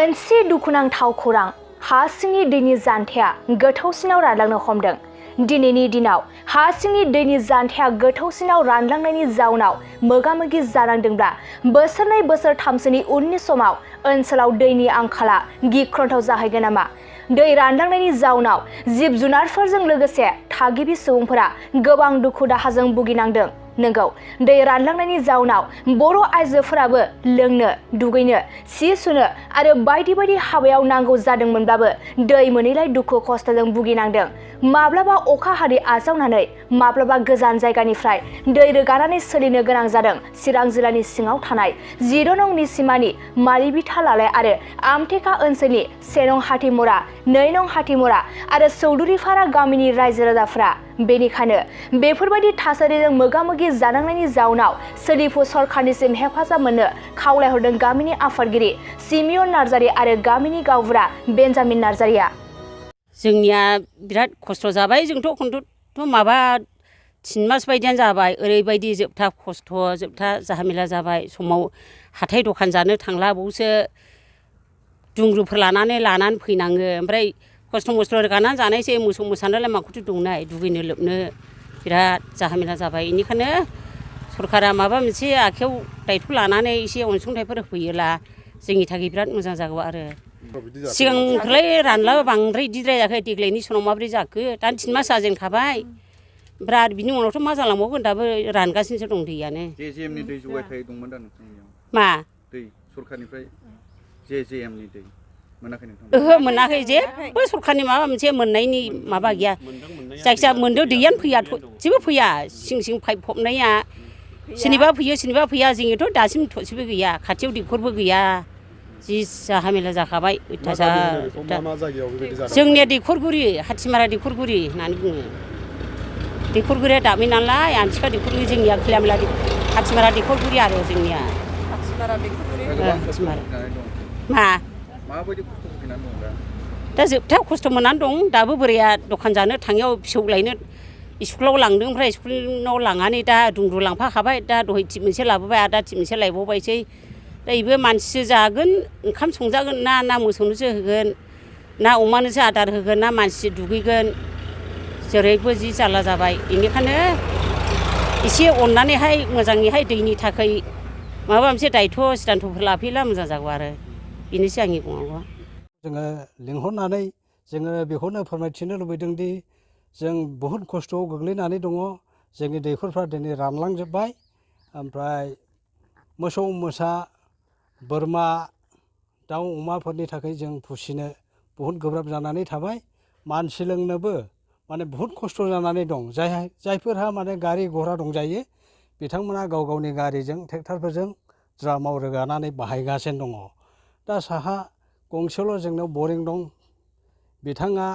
मोनसे दुखुनांथाव खौरां हा सिंनि दैनि जान्थाया गोथौसिनाव रानलांनो हमदों। दिनैनि दिनाव हा सिंनि दैनि जान्थाया गोथौसिनाव रानलांनायनि जाउनाव मोगा-मोगि जानांदोंब्ला बोसोरनै बोसोरथामसोनि उननि समाव ओनसोलाव दैनि आंखाला गिख्रंथाव जाहैगोन नामा? दै रानलांनायनि जाउनाव जिब-जुनारफोरजों लोगोसे थागिबि सुबुंफोरा गोबां दुखु-दाहाजों भुगिनांदों। नंगौ, दै रानलांनायनि जाउनाव बर' आइजोफोराबो लोंनो, दुगैनो, सि सुनो आरो बायदि बायदि हाबायाव नांगौ जादोंमोनब्लाबो दै मोनैलाय दुखु खस्थ'जों भुगिनांदों। माब्लाबा अखा हादै आजावनानै, माब्लाबा गोजान जायगानिफ्राय दै रोगानानै सोलिनो गोनां जादों। चिरां जिल्लानि सिङाव थानाय 10 नं निसिमानि मालिबिथा लालाय आरो आमथेखा ओनसोलनि 1 नं हाथिमरा, 2 नं हाथिमरा आरो चौधुरीपारा गामिनि रायजो राजाफ्रा बेनिखायनो बेफोरबायदि थासारिजों मोगा-मोगि जानांनायनि जाउनाव सोलिफु सरखारनिसिम हेफाजाब मोननो खावलायहरदों गामिनि आफादगिरि सिमियन नार्जारि आरो गामिनि गावबुरा बेन्जामिन नार्जारिया। जोंनिया बिराद खस्थ' जाबाय। जोंथ' खन्थ'थ' माबा 3 मास बायदियानो जाबाय। ओरैबायदि जोबथा खस्थ', जोबथा जाहामेला जाबाय। समाव हाथाय दखान जानो थांला, बावसो दुंग्रुफोर लानानै फैनाङो। ओमफ्राय खस्थ' मस्थ' रोगानानै जानायसै। मोसौ मोसानोलाय माखौथो दंनाय, दुगैनो लोबनो बिराद जाहामेला जाबाय। बेनिखायनो सरकारा माबा मोनसे आखायाव दायथ' लानानै एसे अनसुंथाइफोर होयोला जोंनि थाखाय बिराद मोजां जागौ आरो। सिगांफोरलाय रानलाबो बांद्राय इदिद्राय जायाखै। देग्लायनि सनाव माबोरै जाखो? दा 3 मास जाजेनखाबाय। ओमफ्राय आरो बिनि उनावथ' मा जालांबावगोन, दाबो रानगासिनोसो दं दैयानो। JJMनि दै जगायथाय दंमोन दा नोंथांनियाव? मा? दै सरखारनिफ्राय JJMनि दै मोनाखै नोंथां? ओहो, मोनाखै। जेबो सरखारनि माबा मोनसे मोननायनि माबा गैया। जायखिजाया मोनदों, दैयानो फैया, जेबो फैया। सिं सिं पाइप फबनाया सोरनिबा फैयो, सोरनिबा फैया। जोंनियाथ' दासिम थरसेबो गैया। खाथियाव दैखरबो गैया। जि जाहामेला जाखाबाय। जोंनिया दैखरगुरि, हाथिमारा दैखरगुरि होननानै बुङो। दैखरगुरिया दाबो नालाय, आमथिखा दैखरगुरि, जोंनिया खैलामैला हाथिमारा दैखरगुरि आरो जोंनिया। हाथिमारा दैखरगुरि। मा? माबायदि खस्थ' भुगिनानै दं दा? दा जोबथा खस्थ' मोननानै दं। दाबो बोराया दखान जानो थांनायाव फिसौ लायनो स्कुलाव लांदों। ओमफ्राय स्कुलाव लांनानै दा दुंब्रु लांफाखाबाय। दा दहाय थिब मोनसे लाबोबाय, आरो दा थिब मोनसे लायबावबायसै। दा बेबो मानसिसो जागोन, ओंखाम संजागोन ना मोसौनोसो होगोन, ना अमानोसो आदार होगोन, ना मानसि दुगैगोन। जेरैबो जि जारला जाबाय। बेनिखायनो एसे अननानैहाय मोजाङैहाय दैनि थाखाय माबा मोनसे दायथ' सिदानथ'फोर लाफैयोला मोजां जागौ आरो। बेनोसै आंनि बुंनांगौआ। जोङो लिंहरनानै जोङो बेखौनो फोरमायथिनो लुबैदों दि जों बहुद खस्थ'आव गोग्लैनानै दङ। जोंनि दैखरफ्रा दिनै रानलांजोब्बाय। ओमफ्राय मोसौ मोसा, बोरमा, दाउ अमाफोरनि थाखाय जों फिसिनो बहुद गोब्राब जानानै थाबाय। मानसि लोंनोबो माने बहुद खस्थ' जानानै दं। जायफोरहा माने गारि घरा दंजायो, बिथांमोना गाव गावनि गारिजों, ट्रेक्टरफोरजों द्रामाव रोगानानै बाहायगासिनो दङ। दा साहा गंसेल' जोंनाव बरिं दं। बिथाङा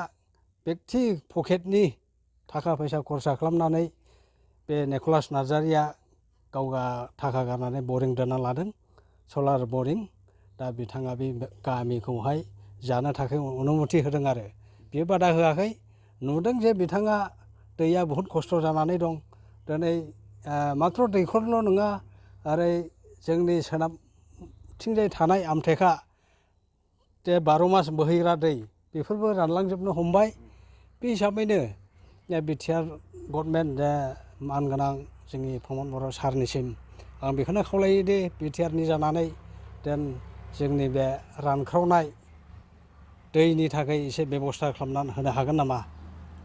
बेक्ति पकेटनि थाखा फैसा खरसा खालामनानै बे निकलास नार्जारिया गावगा थाखा गारनानै बरिं दोनना लादों, सलार बरिं। दा बिथाङा बे गामिखौहाय जानो थाखाय अनुमति होदों आरो। बियो बादा होआखै। नुदों जे बिथाङा दैया बहुद खस्थ' जानानै दं। दिनै माथ्र दैखरल' नङा, ओरै जोंनि सोनाबथिंजाय थानाय आमथेखा 12 मास बोहैग्रा दै, बेफोरबो रानलांजोबनो हमबाय। बे हिसाबैनो बिटिआर गभर्नमेन्ट मानगोनां जोंनि प्रमद बर' सारनिसिम आं बेखौनो खावलायो दि बिटिआरनि जानानै जोंनि बे रानख्रावनाय दैनि थाखाय एसे बेब'स्था खालामनानै होनो हागोन नामा?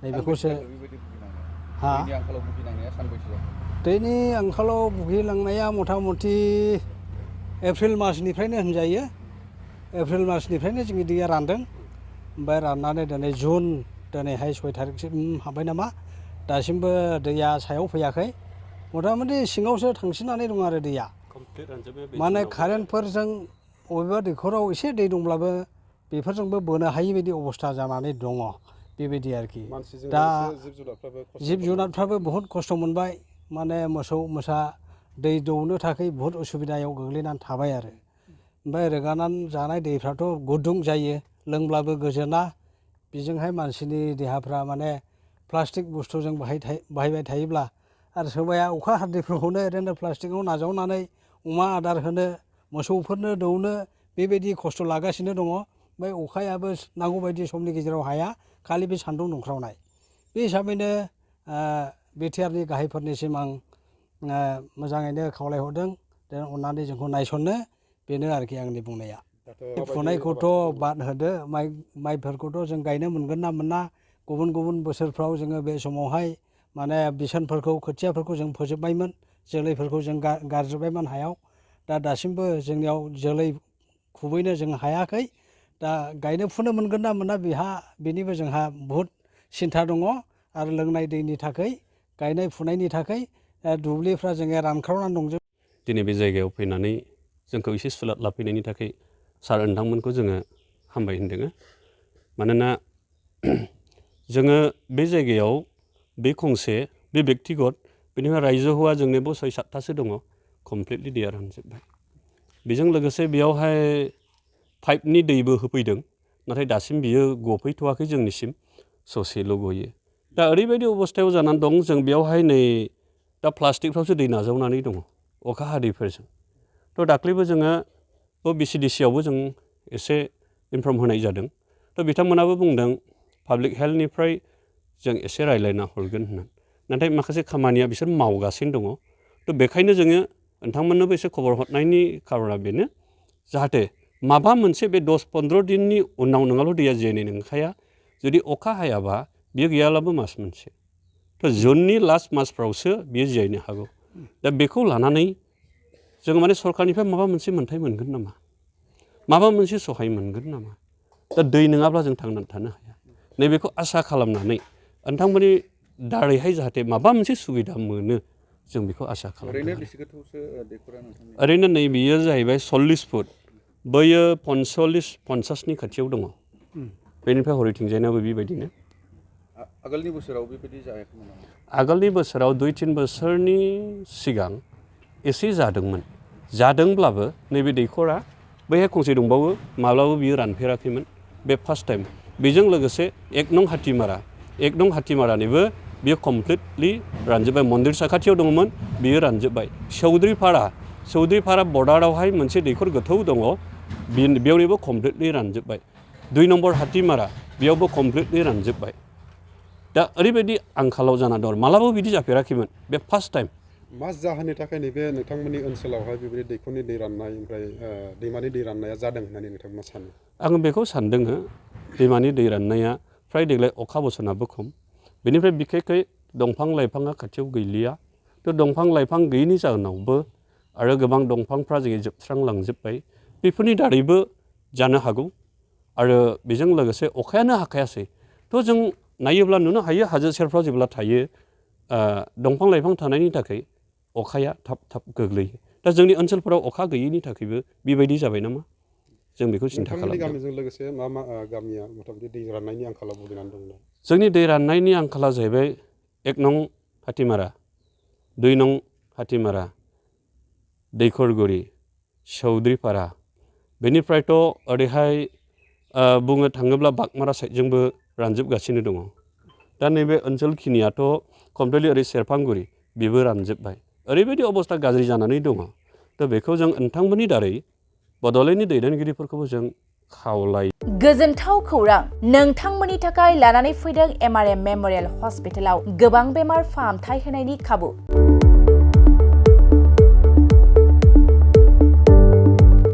नैबेखौसो। हा? दैनि आंखालाव भुगिलांनाया मथा मथि एप्रिल मासनिफ्रायनो होनजायो। एप्रिल मासनिफ्रायनो जोंनि दैया रानदों। ओमफ्राय राननानै दिनै जुन, दिनैहाय 6 थारिखसिम हाबबाय नामा, दासिमबो दैया सायाव फैयाखै। मथा मथि सिङावसो थांसिननानै दं आरो दैया। माने कारेन्टफोरजों बबेबा दैखराव एसे दै दंब्लाबो बेफोरजोंबो बोनो हायि बायदि अबस्था जानानै दङ। बेबायदि आरोखि। दा जिब जुनारफ्राबो बहुद खस्थ' मोनबाय। माने मोसौ मोसा दै दौनो थाखाय बहुद उसुबिदायाव गोग्लैनानै थाबाय आरो। ओमफ्राय रोगानानै जानाय दैफ्राथ' गुदुं जायो, लोंब्लाबो गोजोना। बेजोंहाय मानसिनि देहाफ्रा माने प्लास्टिक बुस्थुजों बाहायबाय थायोब्ला, आरो सोरबाया अखा हादैफोरखौनो ओरैनो प्लास्टिकआव नाजावनानै अमा आदार होनो, मोसौफोरनो दौनो, बेबायदि खस्थ' लागासिनो दङ ओमफ्राय अखायाबो नांगौ बायदि समनि गेजेराव हाया खालि बे सान्दुं दुंख्रावनाय बे हिसाबैनो बिटिआरनि गाहायफोरनिसिम आं मोजाङैनो खावलायहरदों अननानै जोंखौ नायसननो बेनो आरोखि आंनि बुंनाया फुनायखौथ' बाद होदो माइफोरखौथ' जों गायनो मोनगोन ना मोना गुबुन गुबुन बोसोरफ्राव जोङो बे समावहाय माने बिसानफोरखौ खोथियाफोरखौ जों फोजोबबायमोन जोलैफोरखौ जों गारजोब्बायमोन हायाव दा दासिमबो जोंनियाव जोलै खुबैनो जों हायाखै दा गायनो फुनो मोनगोन ना मोना बेनिबो जोंहा बहुद सिन्था दङ आरो लोंनाय दैनि थाखाय गायनाय फुनायनि थाखाय दुब्लिफ्रा जोङो रानख्रावनानै दंजोबो दिनै बे जायगायाव फैनानै जोंखौ एसे सुलाद लाफैनायनि थाखाय सार नोंथांमोनखौ जोङो हामबाय होनदों मानोना जोङो बे जायगायाव बे खंसे बे बेक्तिगत बेनिफ्राय रायजो हौवा जोंनिबो 6-7थासो दङ कमप्लिटलि दैया रानजोब्बाय बेजों लोगोसे बेयावहाय पाइपनि दैबो होफैदों नाथाय दासिम बियो गफैथ'वाखै जोंनिसिम ससेल' गयो दा ओरैबायदि अबस्थायाव जानानै दं जों बेयावहाय नै दा प्लास्टिकफ्रावसो दै नाजावनानै दङ अखा हादैफोरजों थ' दाख्लैबो जोङो BCDC-आवबो जों एसे इनफर्म होनाय जादों थ' बिथांमोनाबो बुंदों पाब्लिक हेल्थनिफ्राय जों एसे रायज्लायना हरगोन होननानै नाथाय माखासे खामानिया बिसोर मावगासिनो दङ थ' बेखायनो जोङो नोंथांमोननोबो एसे खबर हरनायनि खारना बेनो जाहाथे माबा मोनसे बे 10-15 दिननि उनाव नङाल' दैया जेने नंखाया जुदि अखा हायाबा बियो गैयाब्लाबो मास मोनसे थ' जुननि लास्ट मासफ्रावसो बियो जिरायनो हागौ दा बेखौ लानानै जोङो माने सरकारनिफ्राय माबा मोनसे मोन्थाय मोनगोन नामा माबा मोनसे सहाय मोनगोन नामा दा दै नङाब्ला जों थांनानै थानो हाया नैबेखौ आसा खालामनानै नोंथांमोननि दारैहाय जाहाथे माबा मोनसे सुबिदा मोनो जों बेखौ आसा खालामो ओरैनो नै बियो जाहैबाय 40 फुट बैयो 45-50नि खाथियाव दङ बेनिफ्राय हरैथिंजायनाबो बेबायदिनो आगोलनि बोसोराव बेबायदि जायाखैमोन आगोलनि बोसोराव 2-3 बोसोरनि सिगां एसे जादोंब्लाबो नैबे दैखरा बैहाय खंसे दंबावो माब्लाबो बियो रानफेराखैमोन बे फार्स्ट टाइम बेजों लोगोसे 1 नं हाथिमारानिबो बियो कमप्लिटलि रानजोब्बाय मन्दिर साखाथियाव दङमोन बियो रानजोब्बाय चौधुरीपारा बर्डारावहाय मोनसे दैखर गोथौ दङ बेयावनिबो कमप्लिटलि रानजोब्बाय 2 नम्बर हाथिमारा बेयावबो कमप्लिटलि रानजोब्बाय दा ओरैबायदि आंखालाव जाना दं मालाबाबो बिदि जाफेराखैमोन बे फार्स्ट टाइम मा जाहोननि थाखाय नैबे नोंथांमोननि ओनसोलावहाय बेबायदि दैखरनि दै राननाय ओमफ्राय दैमानि दै राननाया जादों होननानै नोंथाङा सानो आं बेखौ सानदों दैमानि दै राननाया फ्राय देग्लाय अखा बोसोराबो खम बेनिफ्राय बिखेखै दंफां लाइफाङा खाथियाव गैलिया थ' दंफां लाइफां गैयैनि जाहोनावबो आरो गोबां दंफांफ्रा जों जोबस्रांलांजोब्बाय बेफोरनि दारैबो जानो हागौ आरो बेजों लोगोसे अखायानो हाखायासै थ' जों नायोब्ला नुनो हायो हाजो सेरफ्राव जेब्ला थायो दंफां लाइफां थानायनि थाखाय अखाया थाब गोग्लैयो दा जोंनि ओनसोलफोराव अखा गैयैनि थाखायबो बेबायदि जाबाय नामा जों बेखौ सिन्था खालामदों गामिजों लोगोसे मा गामिया मथामथि दै राननायनि आंखालाव भुगिनानै दं जोंनि दै राननायनि आंखाला जाहैबाय 1 नं हाथिमारा 2 नं हाथिमारा दैखरगुरि चौधुरीपारा बेनिफ्रायथ' ओरैहाय बुंनो थाङोब्ला बागमारा साइडजोंबो रानजोबगासिनो दङ दा नैबे ओनसोलखिनियाथ' कमप्लिटलि ओरै सेरफांगुरि बेबो रानजोब्बाय ओरैबायदि अबस्था गाज्रि जानानै दङ दा बेखौ जों नोंथांमोननि दारै बड'लेण्डनि दैदेनगिरिफोरखौबो जों खावलायो गोजोनथाव खौरां नोंथांमोननि थाखाय लानानै फैदों MRM मेम'रियेल हस्पिटालाव गोबां बेमार फाहामथाय होनायनि खाबु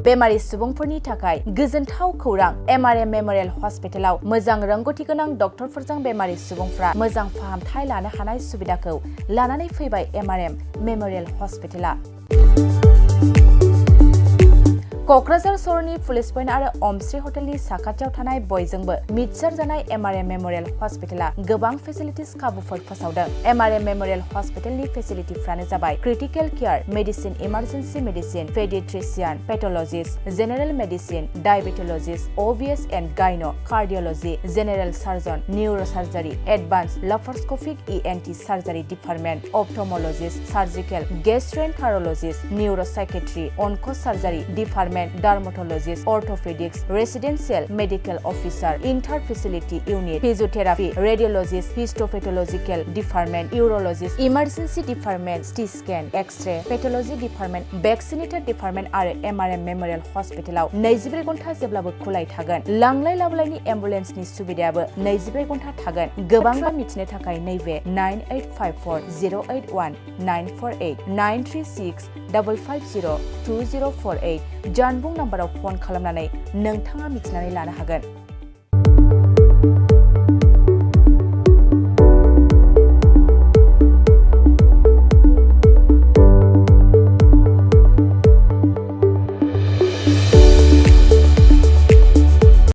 बेमारि सुबुंफोरनि थाखाय गोजोनथाव खौरां MRM मेम'रियेल हस्पिटालाव मोजां रोंगौथि गोनां डक्टरफोरजों बेमारि सुबुंफ्रा मोजां फाहामथाय लानो हानाय सुबिदाखौ लानानै फैबाय MRM मेम'रियेल हस्पिटाला क'क्राझार सहरनि पुलिस पइन्ट आरो अमश्री हटेलनि साखाथियाव थानाय बयजोंबो मिथिसार जानाय MRM मेम'रियेल हस्पिटाला गोबां फेसिलिटिस खाबुफोर फोसावदों MRM मेम'रियेल हस्पिटालनि फेसिलिटिफ्रानो जाबाय critical care medicine emergency medicine paediatrician pathologist general medicine diabetologist OBS and gynae cardiology general surgeon neurosurgery advance laparoscopic ENT surgery department ophthalmologist surgical gastroenterologist neuropsychiatry onco surgery department department dermatologist orthopaedics residential medical officer inter facility unit physiotherapy radiologist histopathological department urologist emergency department CT scan X-ray pathology department vaccinator department आरो MRM memorial हस्पिटालाव 24 घन्टा जेब्लाबो खुलाय थागोन लांलाय लाबोलायनि एम्बुलेन्सनि सुबिदायाबो 24 घन्टा थागोन गोबां मिथिनो थाखाय नैबे 9854 081 948 936 550 2048 जानबुं नाम्बाराव फन खालामनानै नोंथाङा मिथिनानै लानो हागोन।